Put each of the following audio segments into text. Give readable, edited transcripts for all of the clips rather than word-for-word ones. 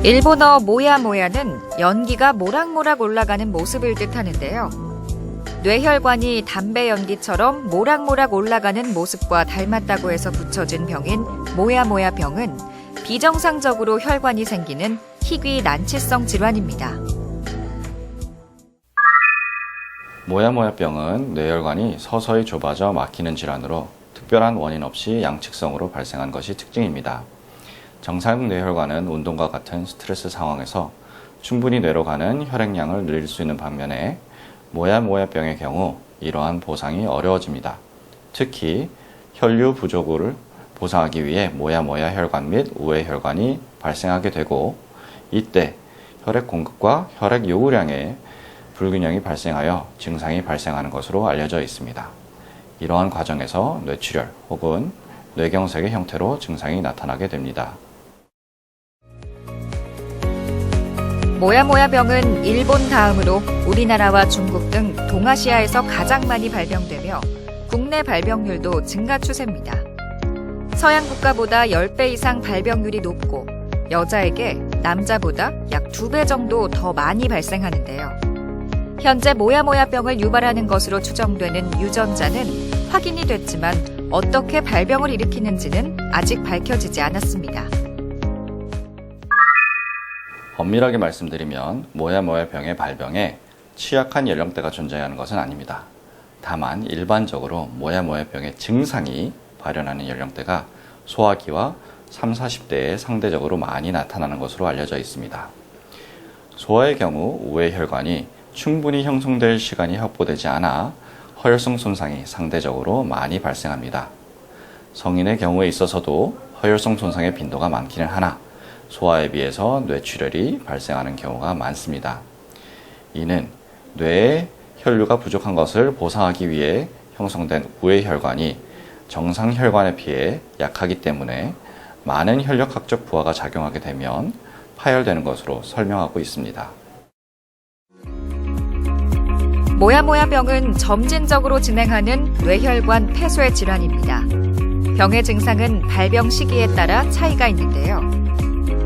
일본어 모야모야는 연기가 모락모락 올라가는 모습을 뜻하는데요. 뇌혈관이 담배 연기처럼 모락모락 올라가는 모습과 닮았다고 해서 붙여진 병인 모야모야 병은 비정상적으로 혈관이 생기는 희귀 난치성 질환입니다. 모야모야병은 뇌혈관이 서서히 좁아져 막히는 질환으로 특별한 원인 없이 양측성으로 발생한 것이 특징입니다. 정상 뇌혈관은 운동과 같은 스트레스 상황에서 충분히 뇌로 가는 혈액량을 늘릴 수 있는 반면에 모야모야병의 경우 이러한 보상이 어려워집니다. 특히 혈류 부족을 보상하기 위해 모야모야 혈관 및 우회혈관이 발생하게 되고 이때 혈액 공급과 혈액 요구량의 불균형이 발생하여 증상이 발생하는 것으로 알려져 있습니다. 이러한 과정에서 뇌출혈 혹은 뇌경색의 형태로 증상이 나타나게 됩니다. 모야모야병은 일본 다음으로 우리나라와 중국 등 동아시아에서 가장 많이 발병되며 국내 발병률도 증가 추세입니다. 서양 국가보다 10배 이상 발병률이 높고 여자에게 남자보다 약 2배 정도 더 많이 발생하는데요. 현재 모야모야병을 유발하는 것으로 추정되는 유전자는 확인이 됐지만 어떻게 발병을 일으키는지는 아직 밝혀지지 않았습니다. 엄밀하게 말씀드리면 모야모야병의 발병에 취약한 연령대가 존재하는 것은 아닙니다. 다만 일반적으로 모야모야병의 증상이 발현하는 연령대가 소아기와 30, 40대에 상대적으로 많이 나타나는 것으로 알려져 있습니다. 소아의 경우 우회혈관이 충분히 형성될 시간이 확보되지 않아 허혈성 손상이 상대적으로 많이 발생합니다. 성인의 경우에 있어서도 허혈성 손상의 빈도가 많기는 하나 소아에 비해서 뇌출혈이 발생하는 경우가 많습니다. 이는 뇌에 혈류가 부족한 것을 보상하기 위해 형성된 우회혈관이 정상 혈관에 비해 약하기 때문에 많은 혈력학적 부하가 작용하게 되면 파열되는 것으로 설명하고 있습니다. 모야모야병은 점진적으로 진행하는 뇌혈관 폐쇄 질환입니다. 병의 증상은 발병 시기에 따라 차이가 있는데요.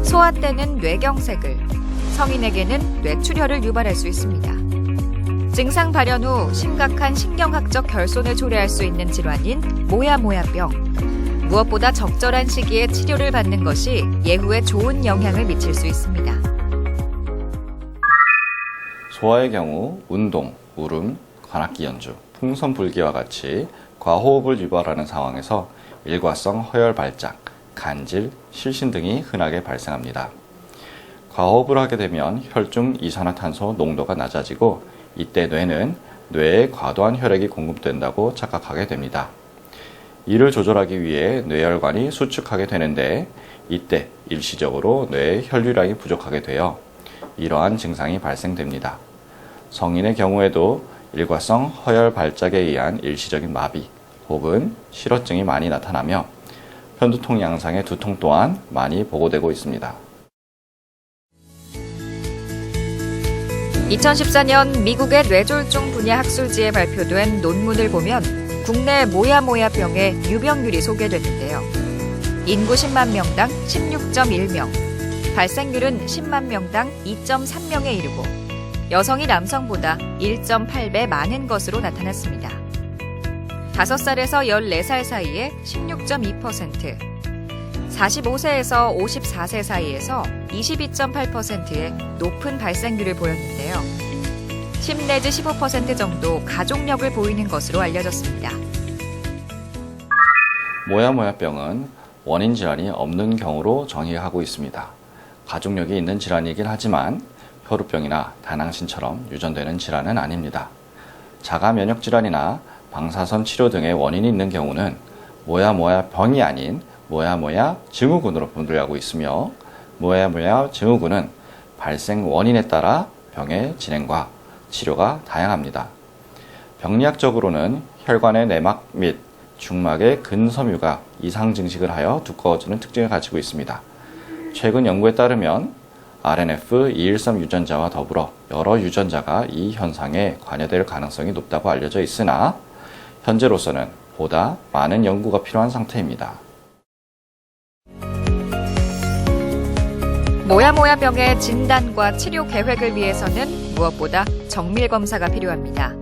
소아 때는 뇌경색을, 성인에게는 뇌출혈을 유발할 수 있습니다. 증상 발현 후 심각한 신경학적 결손을 초래할 수 있는 질환인 모야모야병. 무엇보다 적절한 시기에 치료를 받는 것이 예후에 좋은 영향을 미칠 수 있습니다. 소아의 경우 운동, 울음, 관악기 연주, 풍선 불기와 같이 과호흡을 유발하는 상황에서 일과성 허혈 발작, 간질, 실신 등이 흔하게 발생합니다. 과호흡을 하게 되면 혈중 이산화탄소 농도가 낮아지고 이때 뇌는 뇌에 과도한 혈액이 공급된다고 착각하게 됩니다. 이를 조절하기 위해 뇌혈관이 수축하게 되는데 이때 일시적으로 뇌의 혈류량이 부족하게 되어 이러한 증상이 발생됩니다. 성인의 경우에도 일과성 허혈 발작에 의한 일시적인 마비 혹은 실어증이 많이 나타나며 편두통 양상의 두통 또한 많이 보고되고 있습니다. 2014년 미국의 뇌졸중 분야 학술지에 발표된 논문을 보면 국내 모야모야병의 유병률이 소개됐는데요. 인구 10만 명당 16.1명, 발생률은 10만 명당 2.3명에 이르고 여성이 남성보다 1.8배 많은 것으로 나타났습니다. 5살에서 14살 사이에 16.2%, 45세에서 54세 사이에서 22.8%의 높은 발생률을 보였는데요. 10 내지 15% 정도 가족력을 보이는 것으로 알려졌습니다. 모야모야병은 원인 질환이 없는 경우로 정의하고 있습니다. 가족력이 있는 질환이긴 하지만 혈우병이나 다낭신처럼 유전되는 질환은 아닙니다. 자가 면역 질환이나 방사선 치료 등의 원인이 있는 경우는 모야모야병이 아닌 모야모야 증후군으로 분류하고 있으며 모야모야 증후군은 발생 원인에 따라 병의 진행과 치료가 다양합니다. 병리학적으로는 혈관의 내막 및 중막의 근섬유가 이상 증식을 하여 두꺼워지는 특징을 가지고 있습니다. 최근 연구에 따르면 RNF213 유전자와 더불어 여러 유전자가 이 현상에 관여될 가능성이 높다고 알려져 있으나 현재로서는 보다 많은 연구가 필요한 상태입니다. 모야모야병의 진단과 치료 계획을 위해서는 무엇보다 정밀 검사가 필요합니다.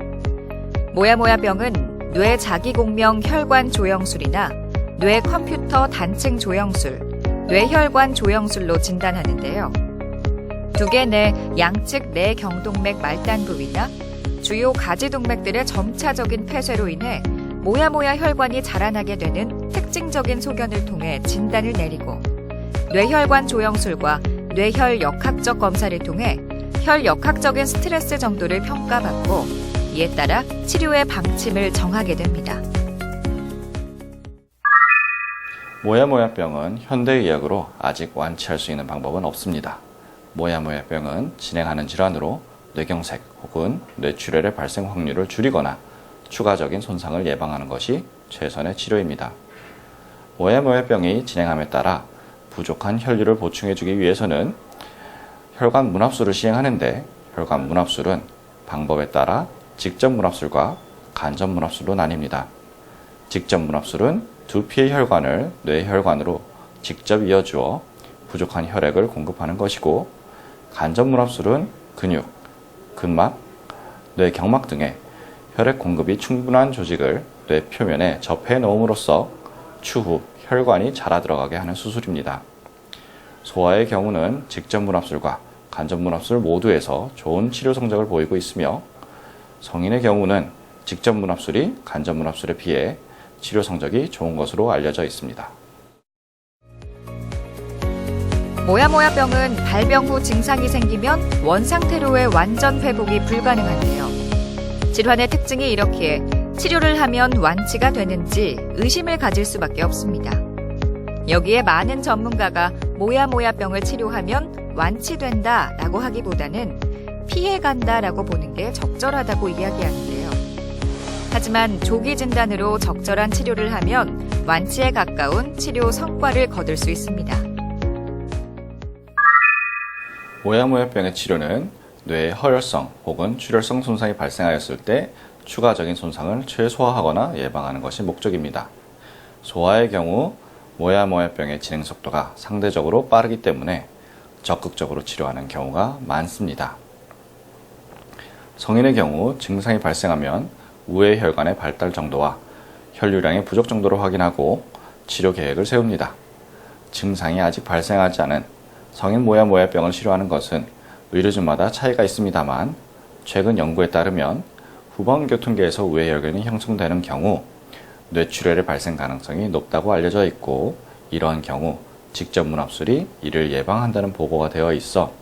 모야모야병은 뇌 자기공명 혈관 조영술이나 뇌 컴퓨터 단층 조영술, 뇌혈관 조영술로 진단하는데요. 두개 내 양측 뇌경동맥 말단 부위나 주요 가지동맥들의 점차적인 폐쇄로 인해 모야모야 혈관이 자라나게 되는 특징적인 소견을 통해 진단을 내리고, 뇌혈관 조영술과 뇌혈 역학적 검사를 통해 혈 역학적인 스트레스 정도를 평가받고 이에 따라 치료의 방침을 정하게 됩니다. 모야모야병은 현대의학으로 아직 완치할 수 있는 방법은 없습니다. 모야모야병은 진행하는 질환으로 뇌경색 혹은 뇌출혈의 발생 확률을 줄이거나 추가적인 손상을 예방하는 것이 최선의 치료입니다. 모야모야병이 진행함에 따라 부족한 혈류를 보충해주기 위해서는 혈관 문합술을 시행하는데, 혈관 문합술은 방법에 따라 직접 문합술과 간접 문합술로 나뉩니다. 직접 문합술은 두피의 혈관을 뇌혈관으로 직접 이어주어 부족한 혈액을 공급하는 것이고, 간접 문합술은 근육, 근막, 뇌경막 등의 혈액 공급이 충분한 조직을 뇌 표면에 접해 놓음으로써 추후 혈관이 자라 들어가게 하는 수술입니다. 소아의 경우는 직접 문합술과 간접 문합술 모두에서 좋은 치료 성적을 보이고 있으며, 성인의 경우는 직접 문합술이 간접 문합술에 비해 치료 성적이 좋은 것으로 알려져 있습니다. 모야모야병은 발병 후 증상이 생기면 원상태로의 완전 회복이 불가능한데요. 질환의 특징이 이렇기에 치료를 하면 완치가 되는지 의심을 가질 수밖에 없습니다. 여기에 많은 전문가가 모야모야병을 치료하면 완치된다라고 하기보다는 피해간다라고 보는 게 적절하다고 이야기하는데요. 하지만 조기 진단으로 적절한 치료를 하면 완치에 가까운 치료 성과를 거둘 수 있습니다. 모야모야병의 치료는 뇌의 허혈성 혹은 출혈성 손상이 발생하였을 때 추가적인 손상을 최소화하거나 예방하는 것이 목적입니다. 소아의 경우 모야모야병의 진행 속도가 상대적으로 빠르기 때문에 적극적으로 치료하는 경우가 많습니다. 성인의 경우 증상이 발생하면 우회 혈관의 발달 정도와 혈류량의 부족 정도를 확인하고 치료 계획을 세웁니다. 증상이 아직 발생하지 않은 성인 모야모야병을 치료하는 것은 의료진마다 차이가 있습니다만, 최근 연구에 따르면 후방 교통계에서 우회 혈관이 형성되는 경우 뇌출혈의 발생 가능성이 높다고 알려져 있고, 이러한 경우 직접 문합술이 이를 예방한다는 보고가 되어 있어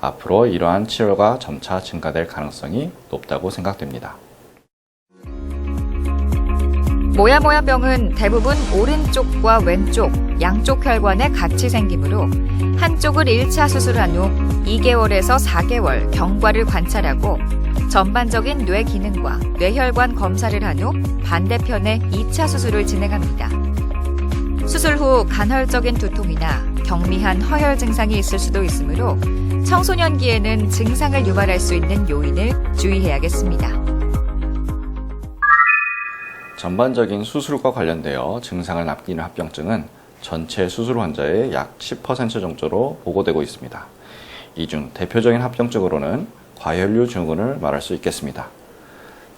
앞으로 이러한 치료가 점차 증가될 가능성이 높다고 생각됩니다. 모야모야병은 대부분 오른쪽과 왼쪽, 양쪽 혈관에 같이 생기므로 한쪽을 1차 수술한 후 2개월에서 4개월 경과를 관찰하고 전반적인 뇌 기능과 뇌혈관 검사를 한 후 반대편에 2차 수술을 진행합니다. 수술 후 간헐적인 두통이나 경미한 허혈 증상이 있을 수도 있으므로 청소년기에는 증상을 유발할 수 있는 요인을 주의해야겠습니다. 전반적인 수술과 관련되어 증상을 남기는 합병증은 전체 수술 환자의 약 10% 정도로 보고되고 있습니다. 이 중 대표적인 합병증으로는 과혈류 증후군을 말할 수 있겠습니다.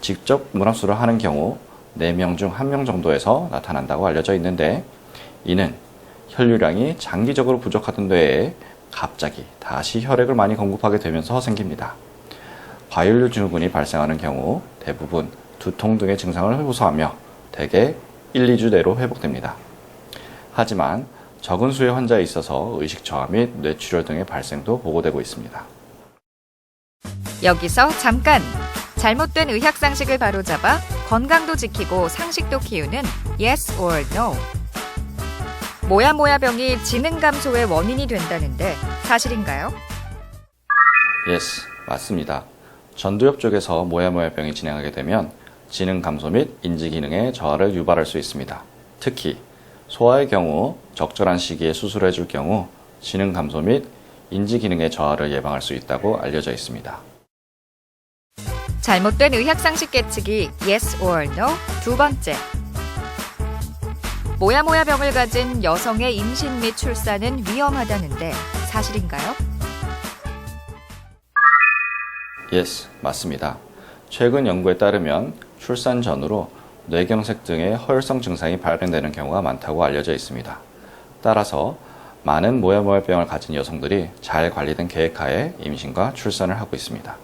직접 문합술을 하는 경우 4명 중 1명 정도에서 나타난다고 알려져 있는데, 이는 혈류량이 장기적으로 부족하던 뇌에 갑자기 다시 혈액을 많이 공급하게 되면서 생깁니다. 과혈류 증후군이 발생하는 경우 대부분 두통 등의 증상을 호소하며 대개 1, 2주 내로 회복됩니다. 하지만 적은 수의 환자에 있어서 의식 저하 및 뇌출혈 등의 발생도 보고되고 있습니다. 여기서 잠깐! 잘못된 의학 상식을 바로잡아 건강도 지키고 상식도 키우는 Yes or No. 모야모야병이 지능 감소의 원인이 된다는데 사실인가요? Yes, 맞습니다. 전두엽 쪽에서 모야모야병이 진행하게 되면 지능 감소 및 인지 기능의 저하를 유발할 수 있습니다. 특히 소아의 경우 적절한 시기에 수술해 줄 경우 지능 감소 및 인지 기능의 저하를 예방할 수 있다고 알려져 있습니다. 잘못된 의학 상식 깨치기 Yes or No 두 번째. 모야모야병을 가진 여성의 임신 및 출산은 위험하다는데 사실인가요? Yes, 맞습니다. 최근 연구에 따르면 출산 전후로 뇌경색 등의 허혈성 증상이 발생되는 경우가 많다고 알려져 있습니다. 따라서 많은 모야모야병을 가진 여성들이 잘 관리된 계획하에 임신과 출산을 하고 있습니다.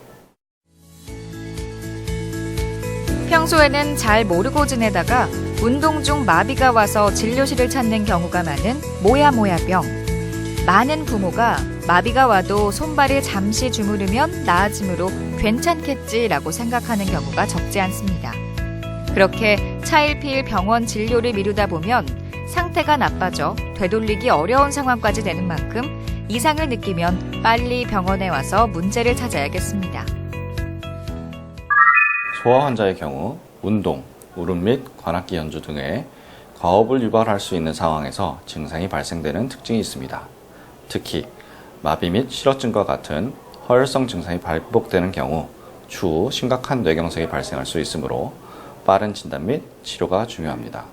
평소에는 잘 모르고 지내다가 운동 중 마비가 와서 진료실을 찾는 경우가 많은 모야모야병. 많은 부모가 마비가 와도 손발이 잠시 주무르면 나아지므로 괜찮겠지라고 생각하는 경우가 적지 않습니다. 그렇게 차일피일 병원 진료를 미루다 보면 상태가 나빠져 되돌리기 어려운 상황까지 되는 만큼 이상을 느끼면 빨리 병원에 와서 문제를 찾아야겠습니다. 소아 환자의 경우 운동, 울음 및 관악기 연주 등의 과호흡을 유발할 수 있는 상황에서 증상이 발생되는 특징이 있습니다. 특히 마비 및 실어증과 같은 허혈성 증상이 반복되는 경우 추후 심각한 뇌경색이 발생할 수 있으므로 빠른 진단 및 치료가 중요합니다.